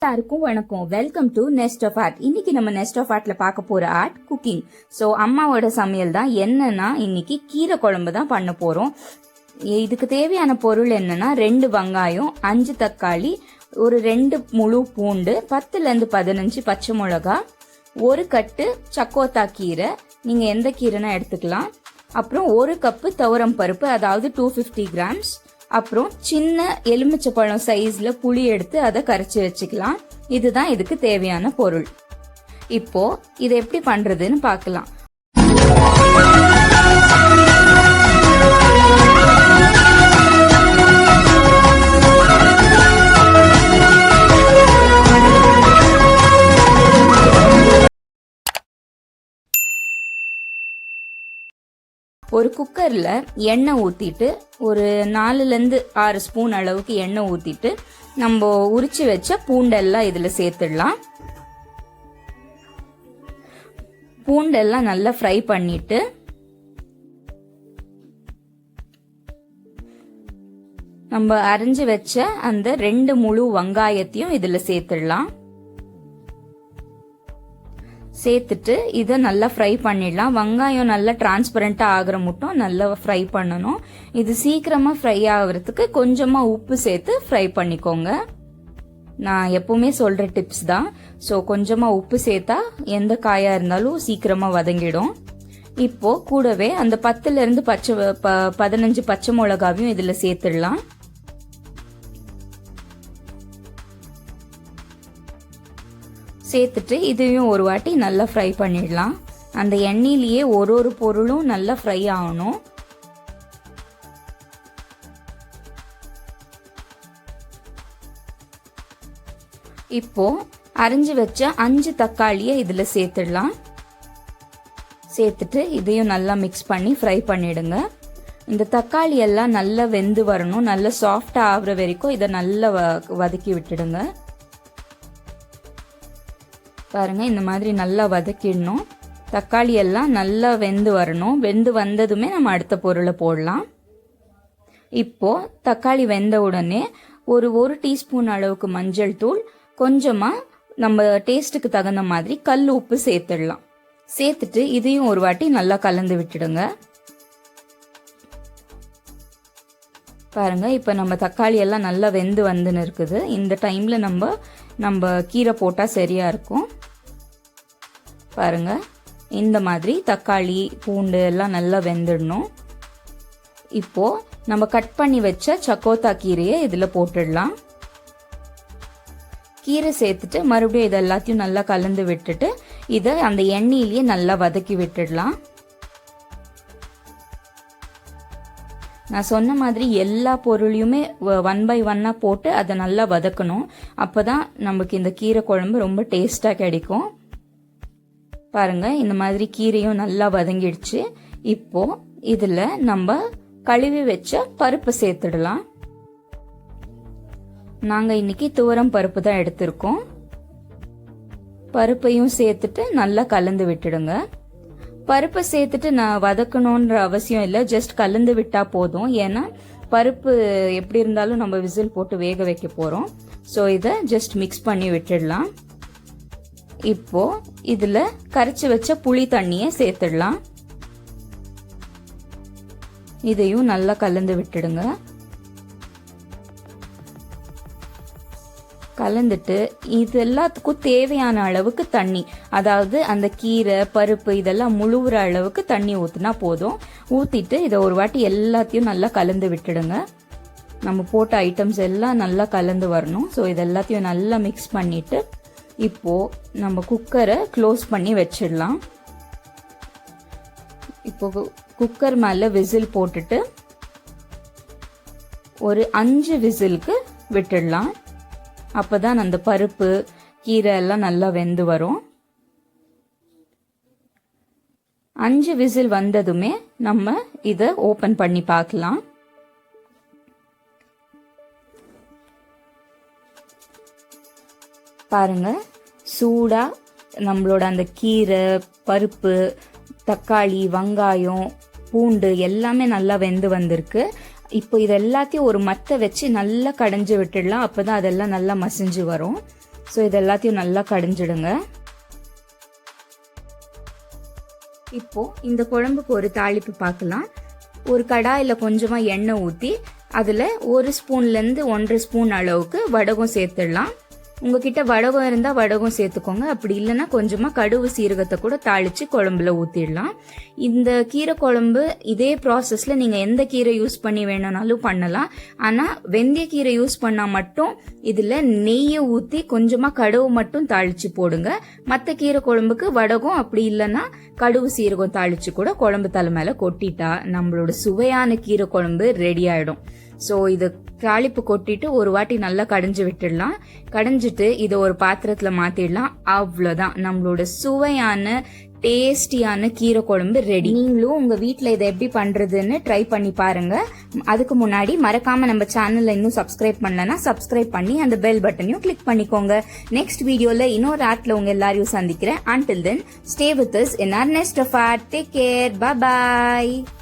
எல்லாருக்கும் வணக்கம். Welcome to nest of art. இன்னைக்கு நம்ம நெஸ்ட் ஆஃப் ஆர்ட்ல பார்க்க போற ஆர்ட் குக்கிங். ஸோ அம்மாவோட சமையல் தான். என்னன்னா இன்னைக்கு கீரை குழம்பு தான் பண்ண போறோம். இதுக்கு தேவையான பொருள் என்னன்னா 2 வெங்காயம், 5 தக்காளி, ஒரு 2 முழு பூண்டு, 10லேருந்து 15 பச்சை மிளகா, ஒரு கட்டு சக்கோத்தா கீரை, நீங்க எந்த கீரைனா எடுத்துக்கலாம். அப்புறம் 1 கப்பு துவரம் பருப்பு, அதாவது 250 கிராம்ஸ். அப்புறம் சின்ன எலுமிச்சப்பழம் சைஸ்ல புளி எடுத்து அதை கரைச்சி வச்சுக்கலாம். இதுதான் இதுக்கு தேவையான பொருள். இப்போ இதை எப்படி பண்றதுன்னு பார்க்கலாம். ஒரு குக்கர்ல எண்ணெய் ஊத்திட்டு ஒரு 4லேருந்து 6 ஸ்பூன் அளவுக்கு எண்ணெய் ஊத்திட்டு நம்ம உரிச்சு வச்ச பூண்டெல்லாம் இதுல சேர்த்துடலாம். பூண்டெல்லாம் நல்லா ஃப்ரை பண்ணிட்டு நம்ம அரைஞ்சு வச்ச அந்த 2 முழு வெங்காயத்தையும் இதுல சேர்த்துடலாம். சேர்த்துட்டு இதை நல்லா ஃப்ரை பண்ணிடலாம். வெங்காயம் நல்லா டிரான்ஸ்பரண்டா ஆகிற மட்டும் நல்லா ஃப்ரை பண்ணணும். இது சீக்கிரமா ஃப்ரை ஆகுறதுக்கு கொஞ்சமா உப்பு சேர்த்து ஃப்ரை பண்ணிக்கோங்க. நான் எப்பவுமே சொல்ற டிப்ஸ் தான். ஸோ கொஞ்சமா உப்பு சேர்த்தா எந்த காயா இருந்தாலும் சீக்கிரமா வதங்கிடும். இப்போ கூடவே அந்த 10லேருந்து 15 பச்சை மிளகாவையும் இதுல சேர்த்துடலாம். சேர்த்துட்டு இதையும் ஒரு வாட்டி நல்லா ஃப்ரை பண்ணிடலாம். அந்த எண்ணெயிலேயே ஒரு பொருளும் நல்லா ஃப்ரை ஆகணும். இப்போ அரைஞ்சு வச்ச 5 தக்காளியை இதுல சேர்த்துடலாம். சேர்த்துட்டு இதையும் நல்லா மிக்ஸ் பண்ணி ஃப்ரை பண்ணிடுங்க. இந்த தக்காளி எல்லாம் நல்லா வெந்து வரணும். நல்லா சாஃப்டா ஆகுற வரைக்கும் இதை நல்லா வதக்கி விட்டுடுங்க. பாருங்க, இந்த மாதிரி நல்லா வதக்கிடணும். தக்காளி எல்லாம் நல்லா வெந்து வரணும். வெந்து வந்ததுமே நம்ம அடுத்த பொருளை போடலாம். இப்போ தக்காளி வெந்த உடனே ஒரு டீஸ்பூன் அளவுக்கு மஞ்சள் தூள், கொஞ்சமா நம்ம டேஸ்ட்டுக்கு தகுந்த மாதிரி கல் உப்பு சேர்த்துடலாம். சேர்த்துட்டு இதையும் ஒரு வாட்டி நல்லா கலந்து விட்டுடுங்க. பாருங்க, இப்ப நம்ம தக்காளி எல்லாம் நல்லா வெந்து வந்துன்னு இருக்குது. இந்த டைம்ல நம்ம கீரை போட்டா சரியா இருக்கும். பாருங்க, இந்த மாதிரி தக்காளி பூண்டு எல்லாம் நல்லா வெந்துடணும். இப்போ நம்ம கட் பண்ணி வச்ச சக்கோத்தா கீரையை இதுல போட்டுடலாம். கீரை சேர்த்துட்டு மறுபடியும் இது எல்லாத்தையும் நல்லா கலந்து விட்டுட்டு இதை அந்த எண்ணெயிலேயே நல்லா வதக்கி விட்டுடலாம். நான் சொன்ன மாதிரி எல்லா பொருளையுமே 1 by 1 போட்டு அதை நல்லா வதக்கணும். அப்பதான் நமக்கு இந்த கீரை குழம்பு ரொம்ப டேஸ்டா கிடைக்கும். பாருங்க, இந்த மாதிரி கீரையும் நல்லா வதங்கிடுச்சு. இப்போ இதுல நம்ம கழுவி வச்ச பருப்பு சேர்த்துடலாம். நாங்க இன்னைக்கு துவரம் பருப்பு தான் எடுத்திருக்கோம். பருப்பையும் சேர்த்துட்டு நல்லா கலந்து விட்டுடுங்க. பருப்பை சேர்த்துட்டு நான் வதக்கணும்ன்ற அவசியம் இல்லை, ஜஸ்ட் கலந்து விட்டா போதும். ஏன்னா பருப்பு எப்படி இருந்தாலும் நம்ம விசில் போட்டு வேக வைக்க போறோம். ஸோ இதை ஜஸ்ட் மிக்ஸ் பண்ணி விட்டுடலாம். இப்போ இதுல கரைச்சி வச்ச புளி தண்ணியை சேர்த்துடலாம். இதையும் நல்லா கலந்து விட்டுடுங்க. கலந்துட்டு இது எல்லாத்துக்கும் தேவையான அளவுக்கு தண்ணி, அதாவது அந்த கீரை பருப்பு இதெல்லாம் முழுகிற அளவுக்கு தண்ணி ஊத்துனா போதும். ஊத்திட்டு இதை ஒரு வாட்டி எல்லாத்தையும் நல்லா கலந்து விட்டுடுங்க. நம்ம போட்ட ஐட்டம்ஸ் எல்லாம் நல்லா கலந்து வரணும். ஸோ இது எல்லாத்தையும் நல்லா மிக்ஸ் பண்ணிட்டு இப்போ நம்ம குக்கரை க்ளோஸ் பண்ணி வச்சிடலாம். இப்போ குக்கர் மேல விசில் போட்டுட்டு ஒரு 5 விசிலுக்கு விட்டுடலாம். அப்பதான் அந்த பருப்பு கீரை எல்லாம் நல்லா வெந்து வரும். 5 விசில் வந்ததுமே நம்ம இதை ஓபன் பண்ணி பார்க்கலாம். பாருங்க, சூடா நம்மளோட அந்த கீரை பருப்பு தக்காளி வெங்காயம் பூண்டு எல்லாமே நல்லா வெந்து வந்திருக்கு. இப்போ இது எல்லாத்தையும் ஒரு மத்தை வச்சு நல்லா கடைஞ்சு விட்டுடலாம். அப்பதான் அதெல்லாம் நல்லா மசிஞ்சு வரும். ஸோ இது எல்லாத்தையும் நல்லா கடைஞ்சிடுங்க. இப்போ இந்த குழம்புக்கு ஒரு தாளிப்பு பார்க்கலாம். ஒரு கடாயில் கொஞ்சமாக எண்ணெய் ஊற்றி அதில் 1 ஸ்பூன்லேருந்து 1.5 ஸ்பூன் அளவுக்கு வடகம் சேர்த்துடலாம். உங்ககிட்ட வடகம் இருந்தால் வடகம் சேர்த்துக்கோங்க. அப்படி இல்லைன்னா கொஞ்சமாக கடுகு சீரகத்தை கூட தாளித்து குழம்புல ஊற்றிடலாம். இந்த கீரை குழம்பு இதே ப்ராசஸில் நீங்கள் எந்த கீரை யூஸ் பண்ணி வேணும்னாலும் பண்ணலாம். ஆனால் வெந்தய கீரை யூஸ் பண்ணால் மட்டும் இதில் நெய்யை ஊற்றி கொஞ்சமாக கடுகு மட்டும் தாளித்து போடுங்க. மற்ற கீரை குழம்புக்கு வடகம் அப்படி இல்லைன்னா கடுகு சீரகம் தாளித்து கூட குழம்பு தலை மேலே கொட்டிட்டா நம்மளோட சுவையான கீரை குழம்பு ரெடி ஆகிடும். ஸோ இது தாளிப்பு கொட்டிட்டு ஒரு வாட்டி நல்லா கடைஞ்சி விட்டுடலாம். கடைஞ்சிட்டு இதை ஒரு பாத்திரத்தில் மாற்றிடலாம். அவ்வளோதான், நம்மளோட சுவையான டேஸ்டியான கீரை குழம்பு ரெடி. நீங்களும் உங்கள் வீட்டில் இதை எப்படி பண்ணுறதுன்னு ட்ரை பண்ணி பாருங்க. அதுக்கு முன்னாடி மறக்காமல் நம்ம சேனலில் இன்னும் சப்ஸ்கிரைப் பண்ணலன்னா சப்ஸ்கிரைப் பண்ணி அந்த பெல் பட்டனையும் கிளிக் பண்ணிக்கோங்க. நெக்ஸ்ட் வீடியோவில் இன்னொரு ஆட்ல உங்கள் எல்லாரையும் சந்திக்கிறேன். Until then, stay with us in our Nest of Art. Take care. Bye bye.